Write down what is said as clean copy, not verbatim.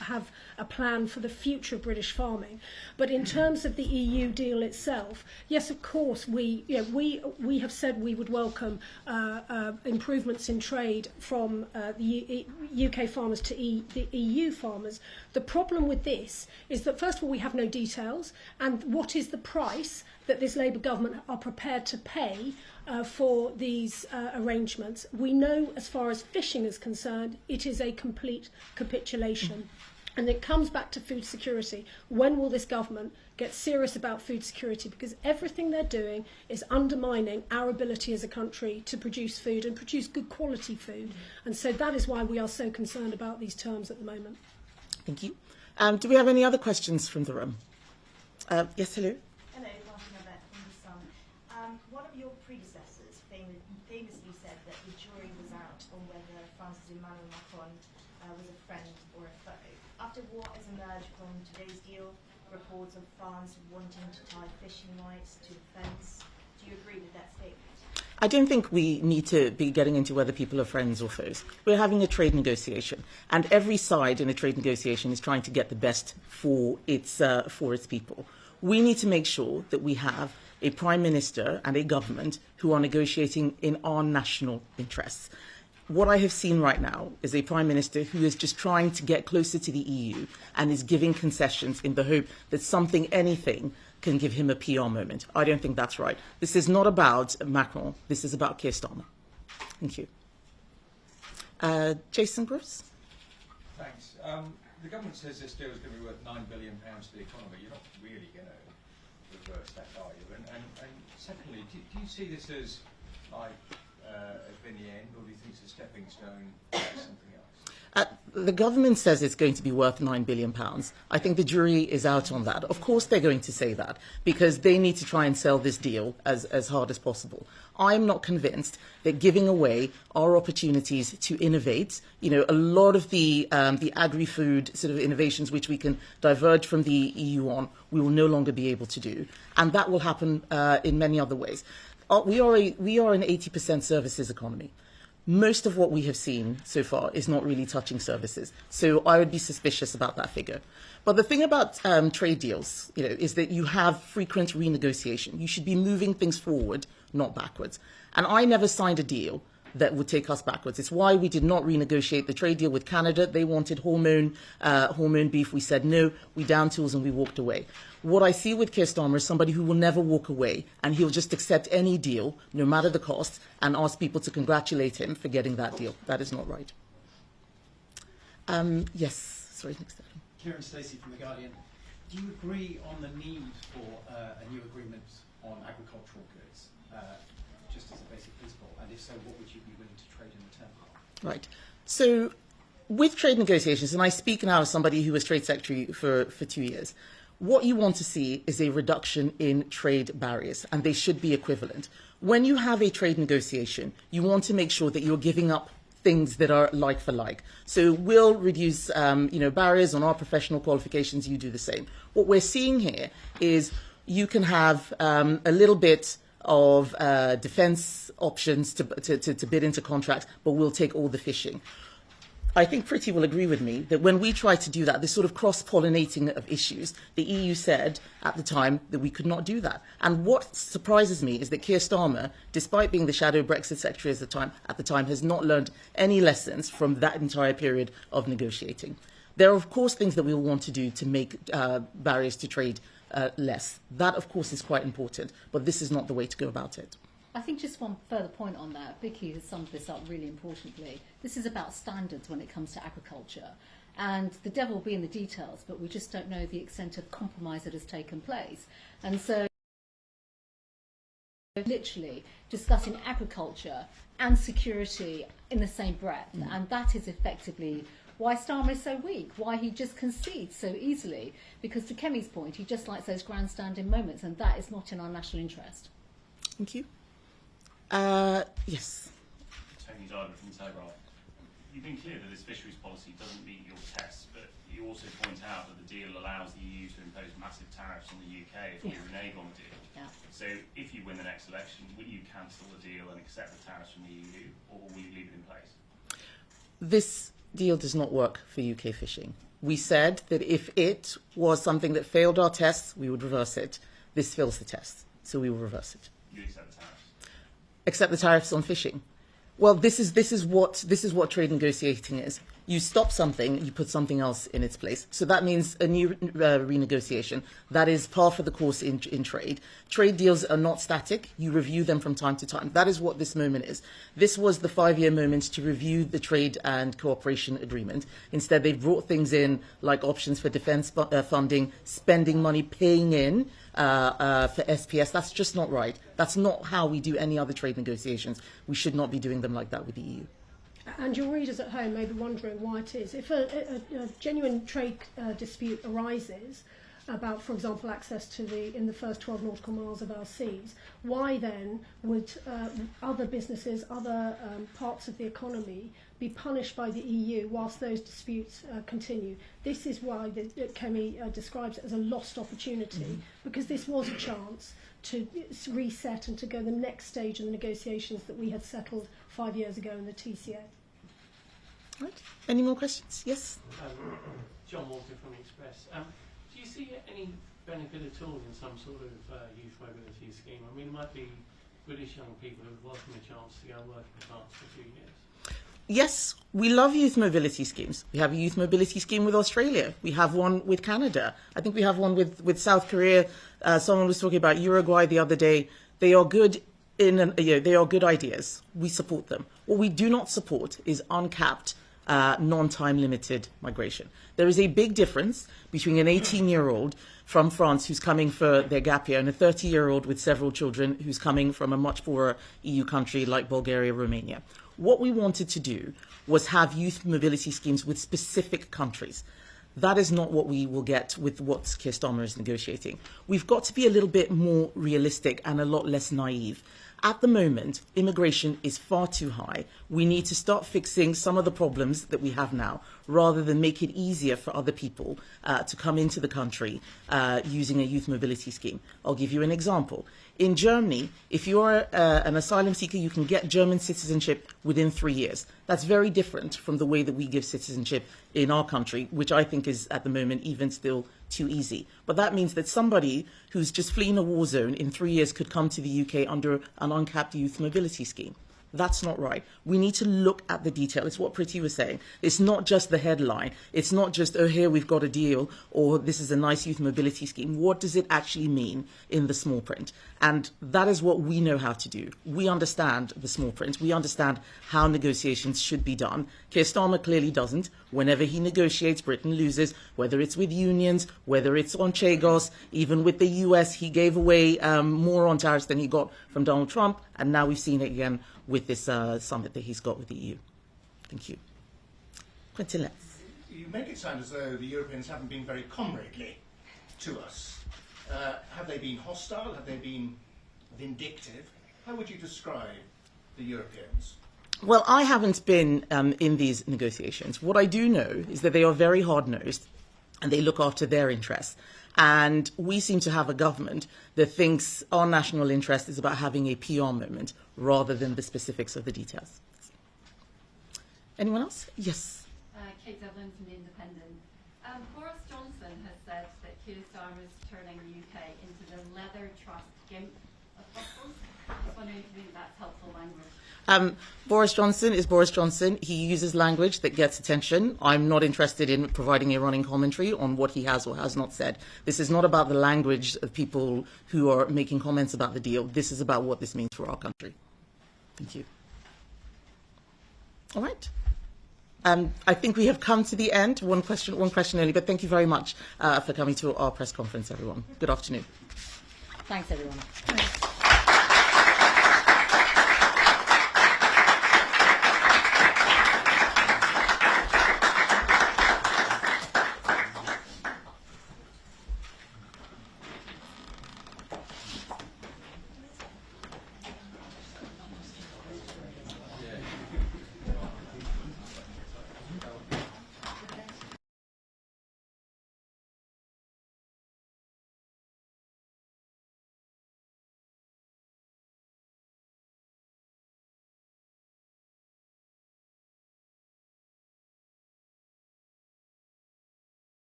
have a plan for the future of British farming. But in terms of the EU deal itself, yes, of course, we have said we would welcome improvements in trade from the UK farmers to the EU farmers. The problem with this is that, first of all, we have no details, and what is the price that this Labour government are prepared to pay for these arrangements. We know, as far as fishing is concerned, it is a complete capitulation. And it comes back to food security. When will this government get serious about food security? Because everything they're doing is undermining our ability as a country to produce food and produce good quality food. And so that is why we are so concerned about these terms at the moment. Thank you. Do we have any other questions from the room? Yes, hello. Hello, Martin Abet from The Sun. One of your predecessors famously said that the jury was out on whether France's Emmanuel Macron was a friend or a foe. After what has emerged from today's deal, reports of France wanting to tie fishing rights to the fence, do you agree with that statement? I don't think we need to be getting into whether people are friends or foes. We're having a trade negotiation, and every side in a trade negotiation is trying to get the best for its people. We need to make sure that we have a Prime Minister and a government who are negotiating in our national interests. What I have seen right now is a Prime Minister who is just trying to get closer to the EU and is giving concessions in the hope that anything, can give him a PR moment. I don't think that's right. This is not about Macron. This is about Keir Starmer. Thank you. Jason Bruce? Thanks. The government says this deal is going to be worth £9 billion to the economy. You're not really going to reverse that, are you? And secondly, do you see this as like has been the end, or do you think it's a stepping stone to something else? The government says it's going to be worth £9 billion. I think the jury is out on that. Of course they're going to say that, because they need to try and sell this deal as hard as possible. I'm not convinced that giving away our opportunities to innovate, a lot of the agri-food sort of innovations which we can diverge from the EU on, we will no longer be able to do. And that will happen in many other ways. We are an 80% services economy. Most of what we have seen so far is not really touching services. So I would be suspicious about that figure. But the thing about trade deals, is that you have frequent renegotiation. You should be moving things forward, not backwards. And I never signed a deal that would take us backwards. It's why we did not renegotiate the trade deal with Canada. They wanted hormone beef. We said no, we down tools and we walked away. What I see with Keir Starmer is somebody who will never walk away, and he'll just accept any deal, no matter the cost, and ask people to congratulate him for getting that deal. That is not right. Yes, sorry, next step. Kieran Stacey from The Guardian. Do you agree on the need for a new agreement on agricultural goods, just as a basic principle? And if so, what would you be willing to trade in return for? Right. So with trade negotiations, and I speak now as somebody who was Trade Secretary for 2 years, what you want to see is a reduction in trade barriers, and they should be equivalent. When you have a trade negotiation, you want to make sure that you're giving up things that are like for like. So we'll reduce barriers on our professional qualifications, you do the same. What we're seeing here is you can have a little bit of defence options to bid into contracts, but we'll take all the fishing. I think Priti will agree with me that when we tried to do that, this sort of cross-pollinating of issues, the EU said at the time that we could not do that. And what surprises me is that Keir Starmer, despite being the shadow Brexit secretary at the time, has not learned any lessons from that entire period of negotiating. There are, of course, things that we will want to do to make barriers to trade less. That, of course, is quite important, but this is not the way to go about it. I think just one further point on that. Vicky has summed this up really importantly. This is about standards when it comes to agriculture. And the devil will be in the details, but we just don't know the extent of compromise that has taken place. And so literally discussing agriculture and security in the same breath. And that is effectively why Starmer is so weak, why he just concedes so easily. Because to Kemi's point, he just likes those grandstanding moments, and that is not in our national interest. Thank you. Yes. Tony Diver from Telegraph. You've been clear that this fisheries policy doesn't meet your tests, but you also point out that the deal allows the EU to impose massive tariffs on the UK if you renege on the deal. Yeah. So if you win the next election, will you cancel the deal and accept the tariffs from the EU, or will you leave it in place? This deal does not work for UK fishing. We said that if it was something that failed our tests, we would reverse it. This fails the test, so we will reverse it. You accept the tariffs? Accept the tariffs on fishing. Well, this is what trade negotiating is. You stop something, you put something else in its place. So that means a new renegotiation. That is par for the course in trade. Trade deals are not static. You review them from time to time. That is what this moment is. This was the 5-year moment to review the trade and cooperation agreement. Instead, they've brought things in like options for defence funding, spending money, paying in for SPS. That's just not right. That's not how we do any other trade negotiations. We should not be doing them like that with the EU. And your readers at home may be wondering why it is. If a genuine trade dispute arises about, for example, access to in the first 12 nautical miles of our seas, why then would other businesses, other parts of the economy be punished by the EU whilst those disputes continue? This is why Kemi describes it as a lost opportunity, because this was a chance to reset and to go the next stage in the negotiations that we had settled 5 years ago in the TCA. Right. Any more questions? Yes. John Walker from Express. Do you see any benefit at all in some sort of youth mobility scheme? I mean, it might be British young people who welcome a chance to go and work in France for 2 years. Yes, we love youth mobility schemes. We have a youth mobility scheme with Australia. We have one with Canada. I think we have one with South Korea. Someone was talking about Uruguay the other day. They are good they are good ideas. We support them. What we do not support is uncapped, non-time limited migration. There is a big difference between an 18-year-old from France who's coming for their gap year and a 30-year-old with several children who's coming from a much poorer EU country like Bulgaria, Romania. What we wanted to do was have youth mobility schemes with specific countries. That is not what we will get with what Keir Starmer is negotiating. We've got to be a little bit more realistic and a lot less naive. At the moment, immigration is far too high. We need to start fixing some of the problems that we have now, rather than make it easier for other people to come into the country using a youth mobility scheme. I'll give you an example. In Germany, if you're an asylum seeker, you can get German citizenship within 3 years. That's very different from the way that we give citizenship in our country, which I think is at the moment even still too easy. But that means that somebody who's just fleeing a war zone in 3 years could come to the UK under an uncapped youth mobility scheme. That's not right. We need to look at the detail. It's what Priti was saying. It's not just the headline. It's not just, oh, here we've got a deal, or this is a nice youth mobility scheme. What does it actually mean in the small print? And that is what we know how to do. We understand the small print. We understand how negotiations should be done. Keir Starmer clearly doesn't. Whenever he negotiates, Britain loses, whether it's with unions, whether it's on Chagos, even with the US, he gave away more on tariffs than he got from Donald Trump, and now we've seen it again with this summit that he's got with the EU. Thank you. Quentin Letts. You make it sound as though the Europeans haven't been very comradely to us. Have they been hostile? Have they been vindictive? How would you describe the Europeans? Well, I haven't been in these negotiations. What I do know is that they are very hard-nosed and they look after their interests. And we seem to have a government that thinks our national interest is about having a PR moment rather than the specifics of the details. Anyone else? Yes. Kate Devlin from The Independent. Boris Johnson has said that Keir Starmer is turning the UK into the leather trust gimp of Brussels. I was wondering if you think that's helpful language. Boris Johnson is Boris Johnson. He uses language that gets attention. I'm not interested in providing a running commentary on what he has or has not said. This is not about the language of people who are making comments about the deal. This is about what this means for our country. Thank you. All right. I think we have come to the end. One question only, but thank you very much for coming to our press conference, everyone. Good afternoon. Thanks, everyone. Thanks.